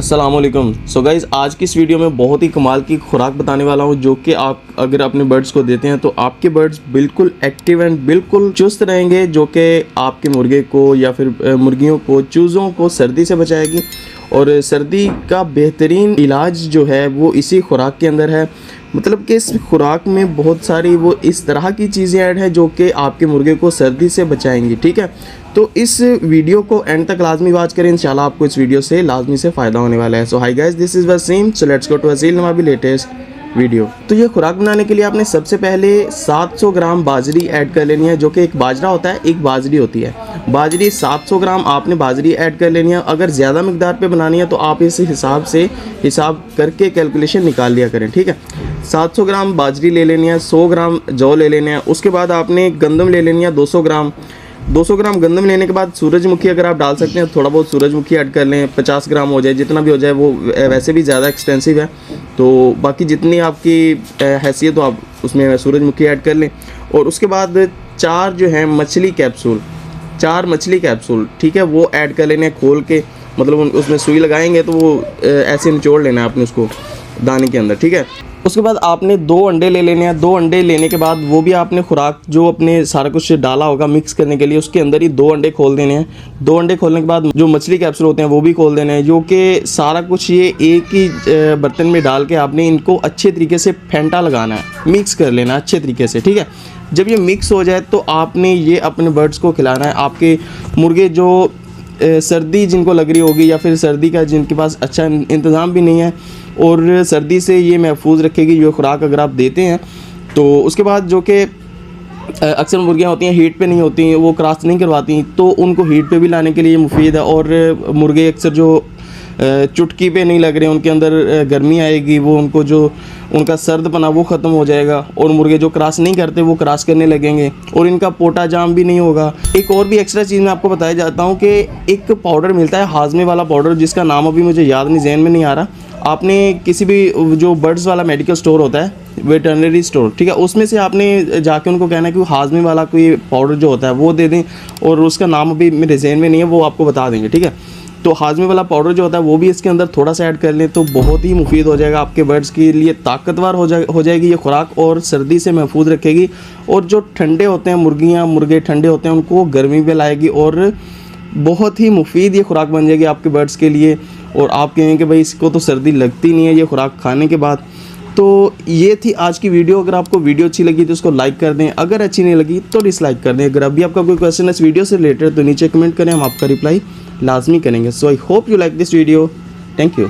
अस्सलाम वालेकुम। So guys, आज की इस वीडियो में बहुत ही कमाल की खुराक बताने वाला हूँ जो कि आप अगर अपने बर्ड्स को देते हैं तो आपके बर्ड्स बिल्कुल एक्टिव एंड बिल्कुल चुस्त रहेंगे, जो कि आपके मुर्गे को या फिर मुर्गियों को, चूज़ों को सर्दी से बचाएगी। और सर्दी का बेहतरीन इलाज जो है वो इसी खुराक के अंदर है। मतलब कि इस खुराक में बहुत सारी वो इस तरह की चीज़ें ऐड हैं जो कि आपके मुर्गे को सर्दी से बचाएंगी। ठीक है, तो इस वीडियो को एंड तक लाजमी वॉच करें, इंशाल्लाह आपको इस वीडियो से लाजमी से फ़ायदा होने वाला है। So hi guys, this is Wasim. So let's go to Wasil Nawabi latest video. तो ये खुराक बनाने के लिए आपने सबसे पहले 700 ग्राम बाजरी ऐड कर लेनी है, जो कि एक बाजरा होता है, एक बाजरी होती है। बाजरी 700 ग्राम आपने बाजरी ऐड कर लेनी है। अगर ज़्यादा मिकदार पे बनानी है तो आप इस हिसाब से हिसाब करके कैलकुलेशन निकाल लिया करें। ठीक है, 700 ग्राम बाजरी ले लेनी है, 100 ग्राम जौ ले लेने हैं। उसके बाद आपने गंदम ले लेनी है 200 ग्राम। 200 ग्राम गंदम लेने के बाद सूरजमुखी अगर आप डाल सकते हैं थोड़ा बहुत सूरजमुखी ऐड कर लें, 50 ग्राम हो जाए, जितना भी हो जाए। वो वैसे भी ज़्यादा एक्सटेंसिव है, तो बाकी जितनी आपकी हैसियत हो आप उसमें सूरजमुखी ऐड कर लें। और उसके बाद 4 जो है मछली कैप्सूल, 4 मछली कैप्सूल, ठीक है, वो ऐड कर लेने खोल के। मतलब उसमें सुई लगाएंगे तो वो ऐसे निचोड़ लेना है आपने उसको दाने के अंदर। ठीक है, उसके बाद आपने 2 अंडे ले लेने हैं। 2 अंडे लेने के बाद वो भी आपने खुराक जो अपने सारा कुछ डाला होगा मिक्स करने के लिए, उसके अंदर ही 2 अंडे खोल देने हैं। 2 अंडे खोलने के बाद जो मछली कैप्सूल होते हैं वो भी खोल देने हैं, जो कि सारा कुछ ये एक ही बर्तन में डाल के आपने इनको अच्छे तरीके से फेंटा लगाना है, मिक्स कर लेना अच्छे तरीके से। ठीक है, जब ये मिक्स हो जाए तो आपने ये अपने बर्ड्स को खिलाना है। आपके मुर्गे जो सर्दी जिनको लग रही होगी या फिर सर्दी का जिनके पास अच्छा इंतज़ाम भी नहीं है और सर्दी से ये महफूज रखेगी ये खुराक अगर आप देते हैं। तो उसके बाद जो कि अक्सर मुर्गियाँ होती हैं हीट पे नहीं होती हैं, वो क्रॉस नहीं करवाती, तो उनको हीट पे भी लाने के लिए मुफीद है। और मुर्गे अक्सर जो चुटकी पे नहीं लग रहे, उनके अंदर गर्मी आएगी, वो उनको जो उनका सर्दपना वो ख़त्म हो जाएगा। और मुर्गे जो क्रॉस नहीं करते वो क्रॉस करने लगेंगे और इनका पोटा जाम भी नहीं होगा। एक और भी एक्स्ट्रा चीज़ मैं आपको बताया जाता हूँ कि एक पाउडर मिलता है हाजमे वाला पाउडर, जिसका नाम अभी मुझे याद नहीं, जहन में नहीं आ रहा। आपने किसी भी जो बर्ड्स वाला मेडिकल स्टोर होता है, वेटरनरी स्टोर, ठीक है, उसमें से आपने जाके उनको कहना है कि हाजमे वाला कोई पाउडर जो होता है वो दे दें, और उसका नाम अभी मेरे जहन में नहीं है, वो आपको बता देंगे। ठीक है, तो हाजमे वाला पाउडर जो होता है वो भी इसके अंदर थोड़ा सा ऐड कर लें तो बहुत ही मुफीद हो जाएगा आपके बर्ड्स के लिए, ताकतवर हो जाएगी ये खुराक और सर्दी से महफूज रखेगी। और जो ठंडे होते हैं मुर्गियाँ मुर्गे ठंडे होते हैं उनको गर्मी भी लाएगी और बहुत ही मुफीद ये खुराक बन जाएगी आपके बर्ड्स के लिए। और आप कहेंगे कि भाई इसको तो सर्दी लगती नहीं है ये खुराक खाने के बाद। तो ये थी आज की वीडियो। अगर आपको वीडियो अच्छी लगी तो उसको लाइक कर दें, अगर अच्छी नहीं लगी तो डिसलाइक कर दें। अगर अभी आपका कोई क्वेश्चन इस वीडियो से रिलेटेड तो नीचे कमेंट करें, हम आपका रिप्लाई लाजमी करेंगे। So I hope you like this video. Thank you.